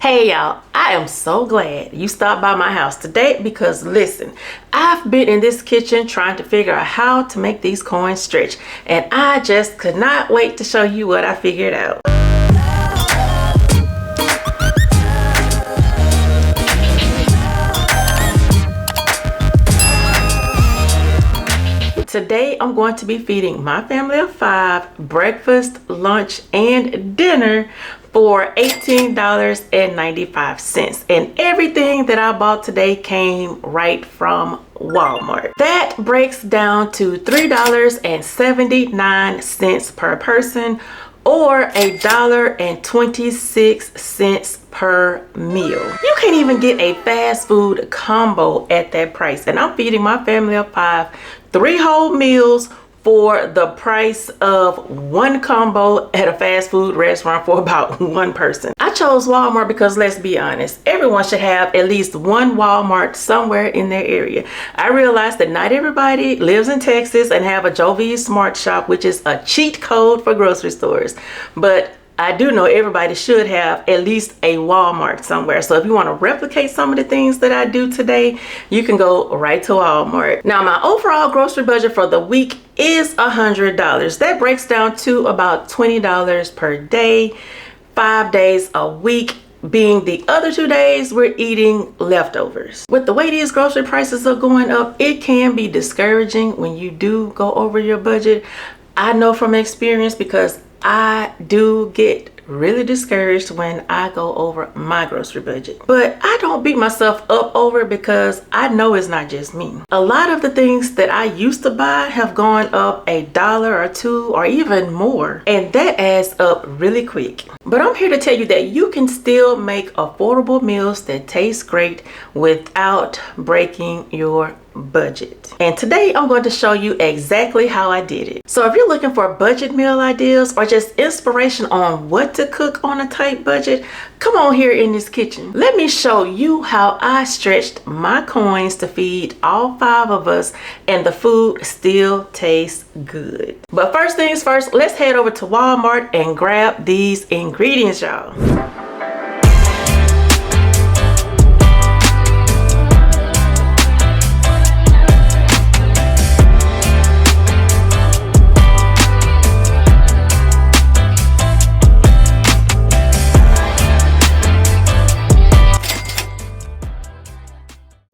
Hey y'all, I am so glad you stopped by my house today because listen, I've been in this kitchen trying to figure out how to make these coins stretch, and I just could not wait to show you what I figured out. Today I'm going to be feeding my family of 5 breakfast, lunch, and dinner for $18.95, and everything that I bought today came right from Walmart. That breaks down to $3.79 per person, or $1.26 per meal. You can't even get a fast food combo at that price, and I'm feeding my family of 5 3 whole meals for the price of 1 combo at a fast food restaurant for about 1 person. I chose Walmart because let's be honest, everyone should have at least 1 Walmart somewhere in their area. I realized that not everybody lives in Texas and have a Jovi Smart Shop, which is a cheat code for grocery stores, but I do know everybody should have at least a Walmart somewhere. So if you want to replicate some of the things that I do today, you can go right to Walmart. Now, my overall grocery budget for the week is $100. That breaks down to about $20 per day, 5 days a week, being the other 2 days we're eating leftovers. With the way these grocery prices are going up, it can be discouraging when you do go over your budget. I know from experience because I do get really discouraged when I go over my grocery budget, but I don't beat myself up over it because I know it's not just me. A lot of the things that I used to buy have gone up $1 or $2 or even more, and that adds up really quick. But I'm here to tell you that you can still make affordable meals that taste great without breaking your budget. And today I'm going to show you exactly how I did it. So if you're looking for budget meal ideas or just inspiration on what to cook on a tight budget, come on here in this kitchen. Let me show you how I stretched my coins to feed all 5 of us and the food still tastes good. But first things first, let's head over to Walmart and grab these ingredients, y'all.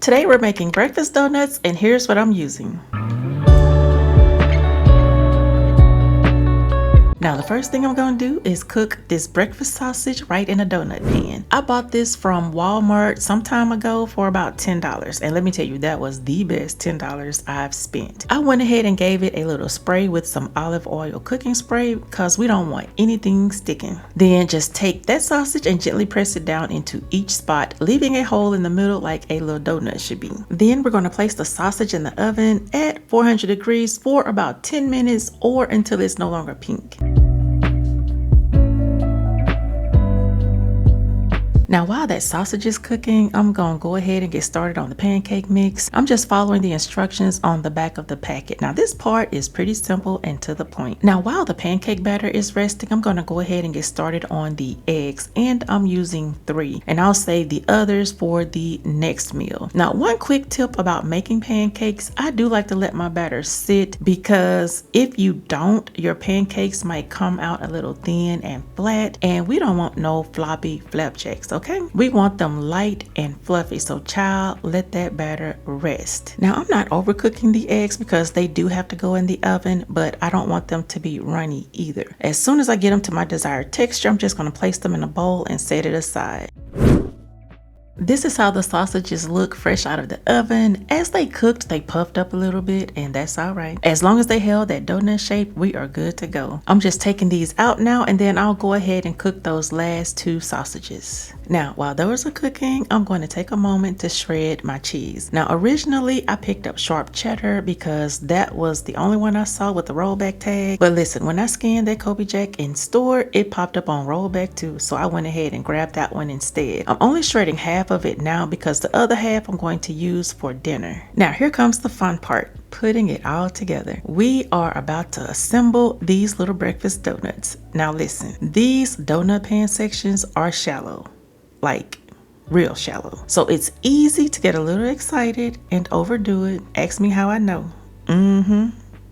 Today we're making breakfast donuts, and here's what I'm using. Now the first thing I'm going to do is cook this breakfast sausage right in a donut pan. I bought this from Walmart some time ago for about $10, and let me tell you, that was the best $10 I've spent. I went ahead and gave it a little spray with some olive oil cooking spray because we don't want anything sticking. Then just take that sausage and gently press it down into each spot, leaving a hole in the middle like a little donut should be. Then we're going to place the sausage in the oven at 400 degrees for about 10 minutes or until it's no longer pink. Now while that sausage is cooking, I'm gonna go ahead and get started on the pancake mix. I'm just following the instructions on the back of the packet. Now this part is pretty simple and to the point. Now while the pancake batter is resting, I'm gonna go ahead and get started on the eggs, and I'm using 3, and I'll save the others for the next meal. Now one quick tip about making pancakes, I do like to let my batter sit because if you don't, your pancakes might come out a little thin and flat, and we don't want no floppy flapjacks. Okay, we want them light and fluffy, so child, let that batter rest. Now I'm not overcooking the eggs because they do have to go in the oven, but I don't want them to be runny either. As soon as I get them to my desired texture, I'm just going to place them in a bowl and set it aside. This is how the sausages look fresh out of the oven. As they cooked, they puffed up a little bit, and that's all right. As long as they held that donut shape, we are good to go. I'm just taking these out now, and then I'll go ahead and cook those last 2 sausages. Now, while those are cooking, I'm going to take a moment to shred my cheese. Now, originally, I picked up sharp cheddar because that was the only one I saw with the rollback tag. But listen, when I scanned that Colby Jack in store, it popped up on rollback too, so I went ahead and grabbed that one instead. I'm only shredding half of it now because the other half I'm going to use for dinner. Now, here comes the fun part. Putting it all together. We are about to assemble these little breakfast donuts. Now listen, these donut pan sections are shallow. like real shallow. So it's easy to get a little excited and overdo it. Ask me how I know.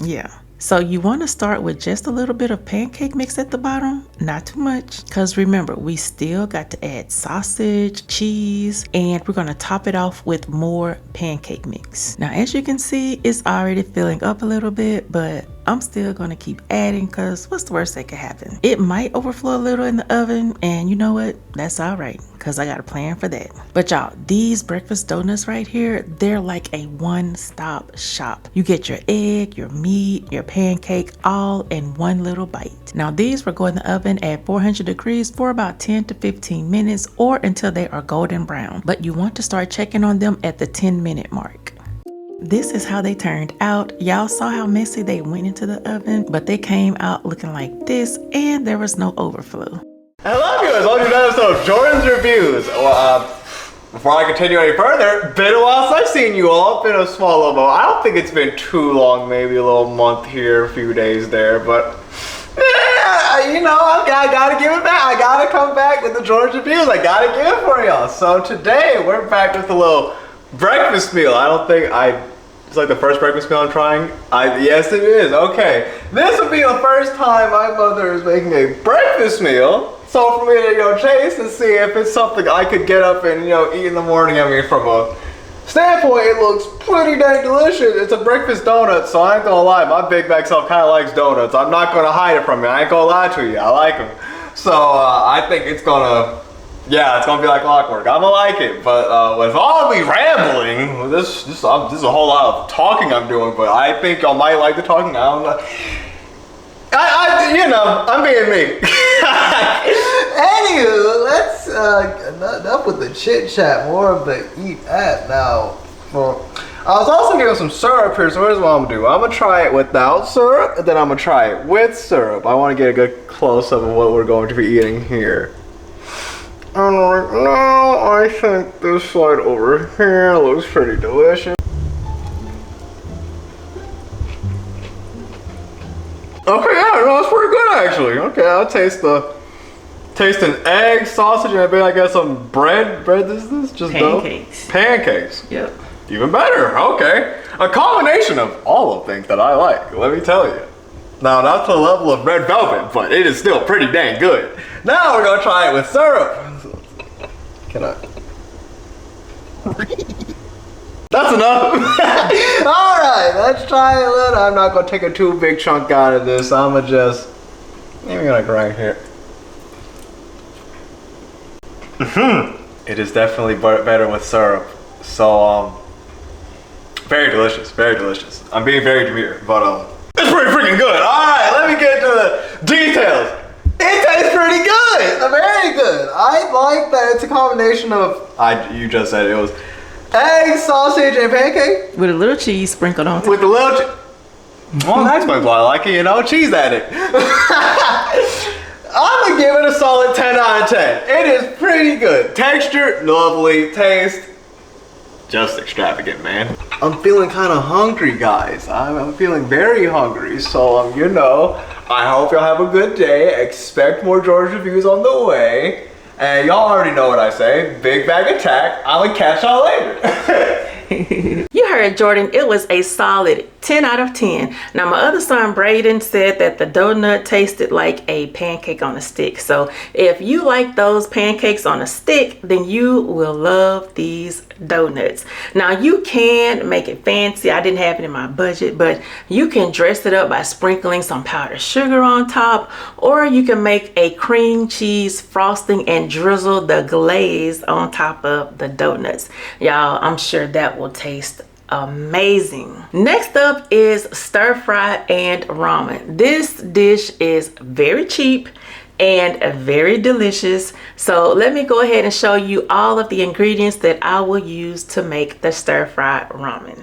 Yeah. So you want to start with just a little bit of pancake mix at the bottom, not too much, because remember, we still got to add sausage, cheese, and we're going to top it off with more pancake mix. Now, as you can see, it's already filling up a little bit, but I'm still going to keep adding because what's the worst that could happen? It might overflow a little in the oven, and you know what? That's all right because I got a plan for that. But y'all, these breakfast donuts right here, they're like a one-stop shop. You get your egg, your meat, your pancake, all in one little bite. Now, these will go in the oven at 400 degrees for about 10 to 15 minutes or until they are golden brown. But you want to start checking on them at the 10-minute mark. This is how they turned out. Y'all saw how messy they went into the oven, but they came out looking like this and there was no overflow. Hello viewers, welcome to another episode of Jordan's Reviews. Before I continue any further, been a while since I've seen you all. Been a small little moment. I don't think it's been too long, maybe a little month here, a few days there, but yeah, you know, I gotta give it back. I gotta come back with the Jordan's Reviews. I gotta give it for y'all. So today, we're back with a little breakfast meal. It's like the first breakfast meal I'm trying. Yes, it is. Okay. This will be the first time my mother is making a breakfast meal. So for me to, taste and see if it's something I could get up and, eat in the morning. I mean, from a standpoint, it looks pretty dang delicious. It's a breakfast donut, so I ain't gonna lie. My big back self kind of likes donuts. I'm not gonna hide it from you. I ain't gonna lie to you. I like them. So I think it's gonna be like clockwork. I'm gonna like it. But with all me rambling, this is a whole lot of talking I'm doing. But I think y'all might like the talking. I don't know. I'm being me. Anywho, let's enough with the chit chat. More of the eat at now. I was also getting some syrup here, so here's what I'm gonna do. I'm gonna try it without syrup, and then I'm gonna try it with syrup. I want to get a good close up of what we're going to be eating here. And right now, I think this side over here looks pretty delicious. Okay, yeah, no, it's pretty good actually. Okay, I'll taste an egg, sausage, and maybe I guess some bread. This is just pancakes. Dough. Pancakes. Yep. Even better. Okay, a combination of all of things that I like. Let me tell you. Now, not to the level of red velvet, but it is still pretty dang good. Now we're gonna try it with syrup. Can I? That's enough. All right, let's try it a little. I'm not gonna take a too big chunk out of this. I'ma just maybe like right here. It is definitely better with syrup. So very delicious, very delicious. I'm being very demure, but it's pretty freaking good. All right, let me get into the details. It tastes pretty good. Very good. I like that it's a combination of you just said it was egg, sausage, and pancake. With a little cheese sprinkled on top. With a little well, that explains why I like it, cheese addict. I'm gonna give it a solid 10 out of 10. It is pretty good. Texture, lovely. Taste, just extravagant, man. I'm feeling kind of hungry, guys. I'm feeling very hungry. So, I hope y'all have a good day. Expect more George reviews on the way. And y'all already know what I say. Big bag attack. I'm gonna catch y'all later. You heard Jordan, it was a solid 10 out of 10. Now my other son Braden said that the donut tasted like a pancake on a stick. So if you like those pancakes on a stick, then you will love these donuts. Now you can make it fancy. I didn't have it in my budget, but you can dress it up by sprinkling some powdered sugar on top, or you can make a cream cheese frosting and drizzle the glaze on top of the donuts. Y'all, I'm sure that will taste amazing. Next up is stir fry and ramen. This dish is very cheap and very delicious. So let me go ahead and show you all of the ingredients that I will use to make the stir fry ramen.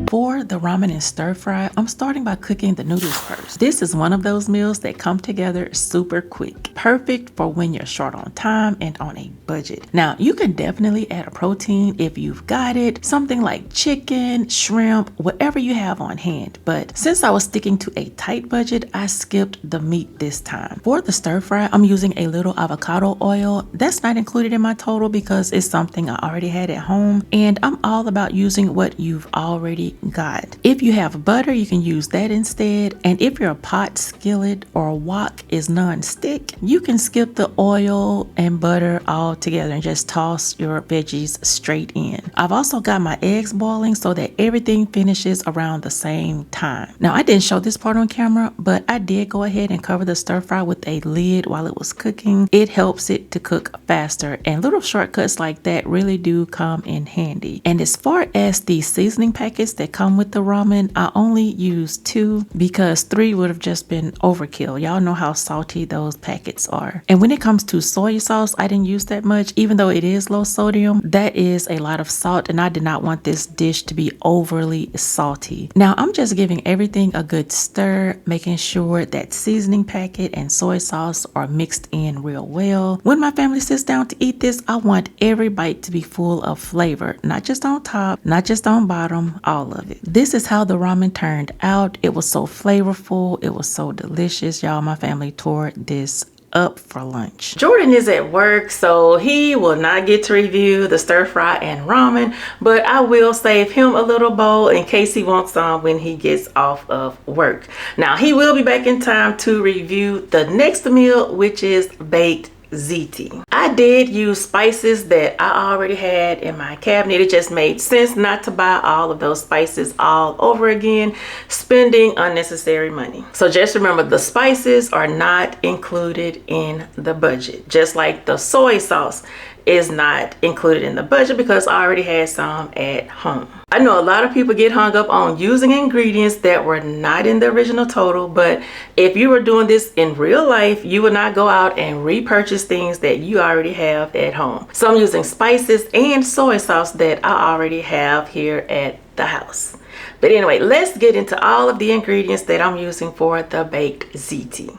For the ramen and stir fry, I'm starting by cooking the noodles first. This is one of those meals that come together super quick. Perfect for when you're short on time and on a budget. Now, you can definitely add a protein if you've got it. Something like chicken, shrimp, whatever you have on hand. But since I was sticking to a tight budget, I skipped the meat this time. For the stir fry, I'm using a little avocado oil. That's not included in my total because it's something I already had at home. And I'm all about using what you've already got. If you have butter, you can use that instead. And if your pot, skillet, or wok is non-stick, you can skip the oil and butter all together and just toss your veggies straight in. I've also got my eggs boiling so that everything finishes around the same time. Now, I didn't show this part on camera, but I did go ahead and cover the stir fry with a lid while it was cooking. It helps it to cook faster, and little shortcuts like that really do come in handy. And as far as the seasoning packets that come with the ramen, I only used 2 because 3 would have just been overkill. Y'all know how salty those packets are. And when it comes to soy sauce, I didn't use that much, even though it is low sodium. That is a lot of salt, and I did not want this dish to be overly salty. Now, I'm just giving everything a good stir, making sure that seasoning packet and soy sauce are mixed in real well. When my family sits down to eat this, I want every bite to be full of flavor, not just on top, not just on bottom, all of it. This is how the ramen turned out. It was so flavorful. It was so delicious. Y'all, my family tore this up for lunch. Jordan is at work, so he will not get to review the stir fry and ramen, but I will save him a little bowl in case he wants some when he gets off of work. Now, he will be back in time to review the next meal, which is baked ziti. I did use spices that I already had in my cabinet. It just made sense not to buy all of those spices all over again, spending unnecessary money. So just remember, the spices are not included in the budget, just like the soy sauce is not included in the budget because I already had some at home. I know a lot of people get hung up on using ingredients that were not in the original total, but if you were doing this in real life, you would not go out and repurchase things that you already have at home. So I'm using spices and soy sauce that I already have here at the house. But anyway, let's get into all of the ingredients that I'm using for the baked ziti.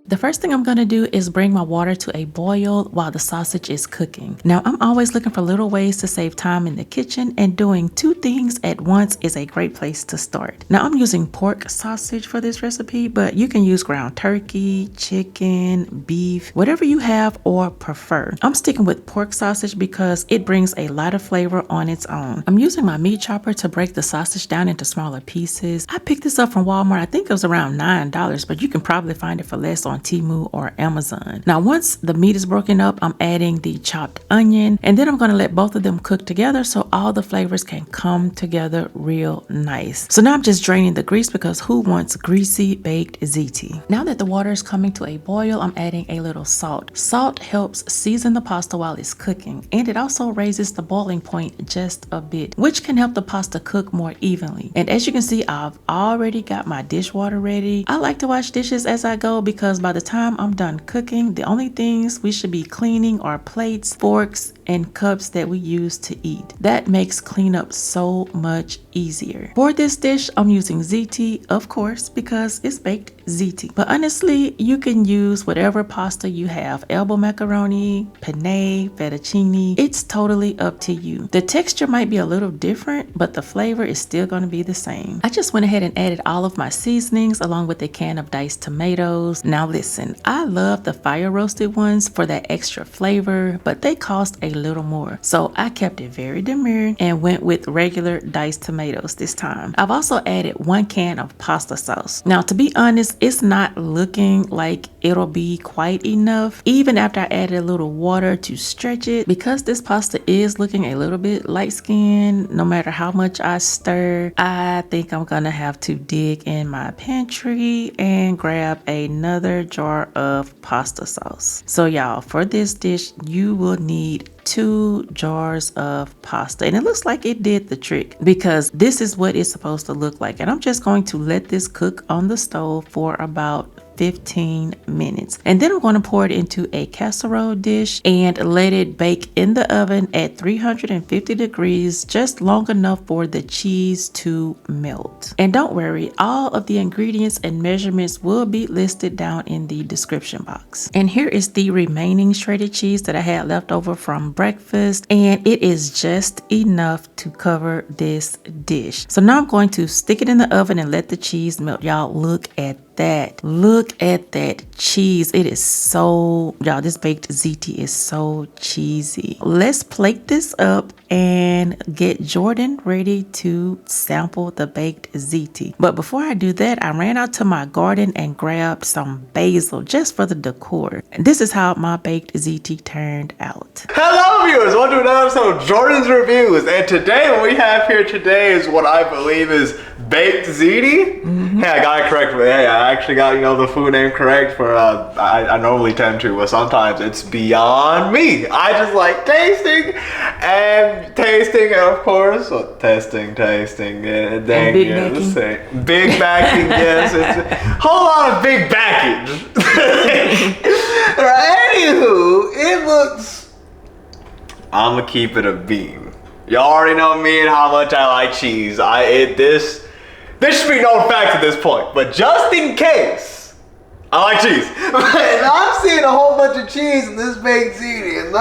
The first thing I'm going to do is bring my water to a boil while the sausage is cooking. Now, I'm always looking for little ways to save time in the kitchen, and doing 2 things at once is a great place to start. Now, I'm using pork sausage for this recipe, but you can use ground turkey, chicken, beef, whatever you have or prefer. I'm sticking with pork sausage because it brings a lot of flavor on its own. I'm using my meat chopper to break the sausage down into smaller pieces. I picked this up from Walmart. I think it was around $9, but you can probably find it for less on Temu or Amazon. Now, once the meat is broken up, I'm adding the chopped onion, and then I'm going to let both of them cook together so all the flavors can come together real nice. So now I'm just draining the grease because who wants greasy baked ziti? Now that the water is coming to a boil, I'm adding a little salt. Salt helps season the pasta while it's cooking, and it also raises the boiling point just a bit, which can help the pasta cook more evenly. And as you can see, I've already got my dishwater ready. I like to wash dishes as I go because by the time I'm done cooking, the only things we should be cleaning are plates, forks, and cups that we use to eat. That makes cleanup so much easier. For this dish, I'm using ziti, of course, because it's baked ziti. But honestly, you can use whatever pasta you have: elbow macaroni, penne, fettuccine. It's totally up to you. The texture might be a little different, but the flavor is still going to be the same. I just went ahead and added all of my seasonings along with a can of diced tomatoes. Now listen, I love the fire roasted ones for that extra flavor, but they cost a little more. So I kept it very demure and went with regular diced tomatoes this time. I've also added 1 can of pasta sauce. Now, to be honest, it's not looking like it'll be quite enough, even after I added a little water to stretch it, because this pasta is looking a little bit light skinned. No matter how much I stir, I think I'm gonna have to dig in my pantry and grab another jar of pasta sauce. So y'all, for this dish, you will need 2 jars of pasta, and it looks like it did the trick because this is what it's supposed to look like. And I'm just going to let this cook on the stove for about 15 minutes, and then I'm going to pour it into a casserole dish and let it bake in the oven at 350 degrees, just long enough for the cheese to melt. And don't worry, all of the ingredients and measurements will be listed down in the description box. And here is the remaining shredded cheese that I had left over from breakfast, and it is just enough to cover this dish. So now I'm going to stick it in the oven and let the cheese melt. Y'all, look at that. Look at that cheese. It is so, y'all, this baked ziti is so cheesy. Let's plate this up and get Jordan ready to sample the baked ziti. But before I do that, I ran out to my garden and grabbed some basil just for the decor. And this is how my baked ziti turned out. Hello viewers, welcome to another episode of Jordan's Reviews. And today, what we have here today is what I believe is baked ziti. Hey, I got it correct. Hey, I actually got, the food name correct for, I normally tend to, but sometimes it's beyond me. I just like tasting, and of course, tasting, and dang, big yeah, let's backing. say, big backing, yes, it's a whole lot of big backing. Anywho, it looks, I'm gonna keep it a beam. Y'all already know me and how much I like cheese. This should be known fact at this point, but just in case, I like cheese. And I'm seeing a whole bunch of cheese in this baked ziti, and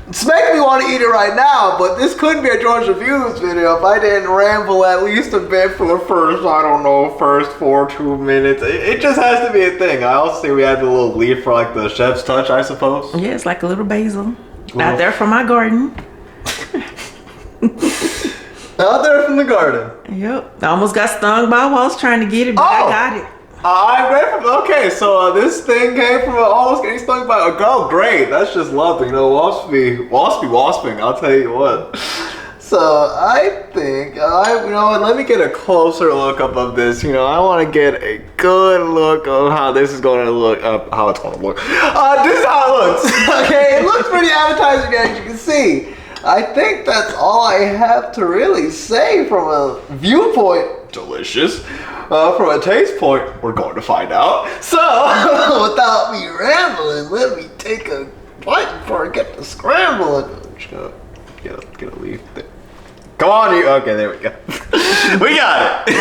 it's making me want to eat it right now, but this couldn't be a Jordan's Reviews video if I didn't ramble at least a bit for the first 2 minutes. It just has to be a thing. I also see we had the little leaf for like the chef's touch, I suppose. Yeah, it's like a little basil out there from my garden. Out there from the garden. Yep. I almost got stung by a wasp trying to get it, but I got it. I'm grateful. Okay, so this thing came from almost getting stung by a girl. Great, that's just lovely. Wasps be wasping. I'll tell you what. So I think let me get a closer look up of this. I want to get a good look of how this is going to look. How it's going to look. This is how it looks. Okay, it looks pretty appetizing as you can see. I think that's all I have to really say from a viewpoint. Delicious. From a taste point, we're going to find out. So, without me rambling, let me take a bite before I get to scrambling. I'm just gonna get a leaf there. Come on, you. Okay, there we go. We got it.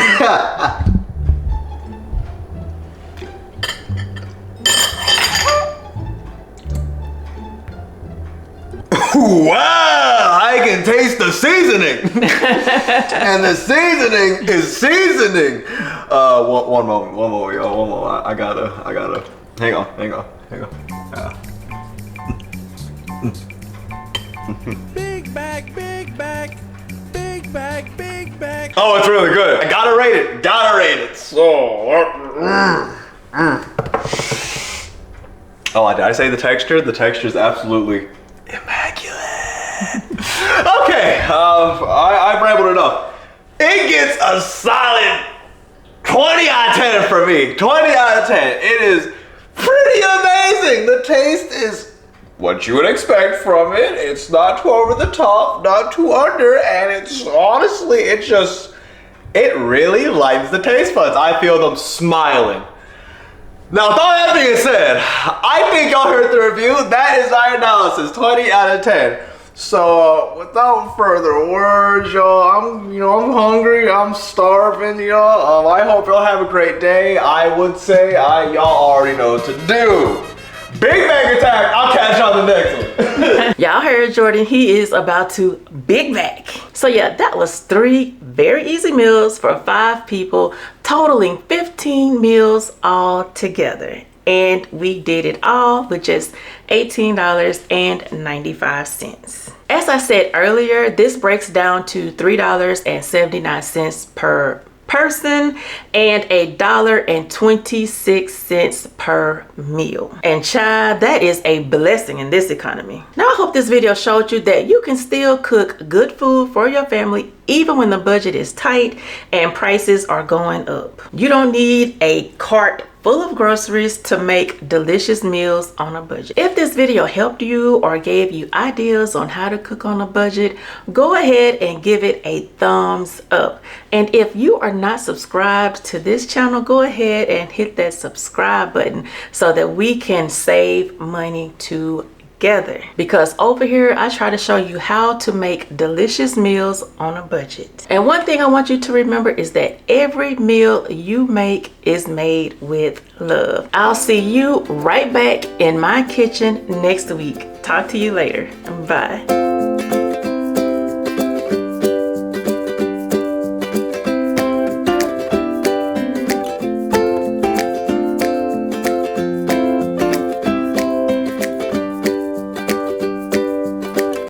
Wow, I can taste the seasoning. And the seasoning is seasoning. One moment, y'all, one moment. I gotta, hang on. Big bag. Oh, it's really good. I gotta rate it. So, oh, did I say the texture? The texture is absolutely immaculate. Okay, I've rambled enough. It gets a solid 20 out of 10 for me. 20 out of 10. It is pretty amazing. The taste is what you would expect from it. It's not too over the top, not too under, and it's honestly, it really lightens the taste buds. I feel them smiling. Now, with all that being said, I think y'all heard the review. That is our analysis, 20 out of 10. So, without further words, y'all, I'm hungry, I'm starving, y'all. I hope y'all have a great day. I would say, y'all already know what to do. Big bang attack. I'll catch y'all on the next one. Y'all heard Jordan, he is about to big back. So yeah, that was 3 very easy meals for 5 people, totaling 15 meals all together. And we did it all with just $18.95. As I said earlier, this breaks down to $3.79 per person and $1.26 per meal. And child, that is a blessing in this economy. Now I hope this video showed you that you can still cook good food for your family even when the budget is tight and prices are going up. You don't need a cart full of groceries to make delicious meals on a budget. If this video helped you or gave you ideas on how to cook on a budget, go ahead and give it a thumbs up. And if you are not subscribed to this channel, go ahead and hit that subscribe button so that we can save money together. Because over here, I try to show you how to make delicious meals on a budget. And one thing I want you to remember is that every meal you make is made with love. I'll see you right back in my kitchen next week. Talk to you later. Bye.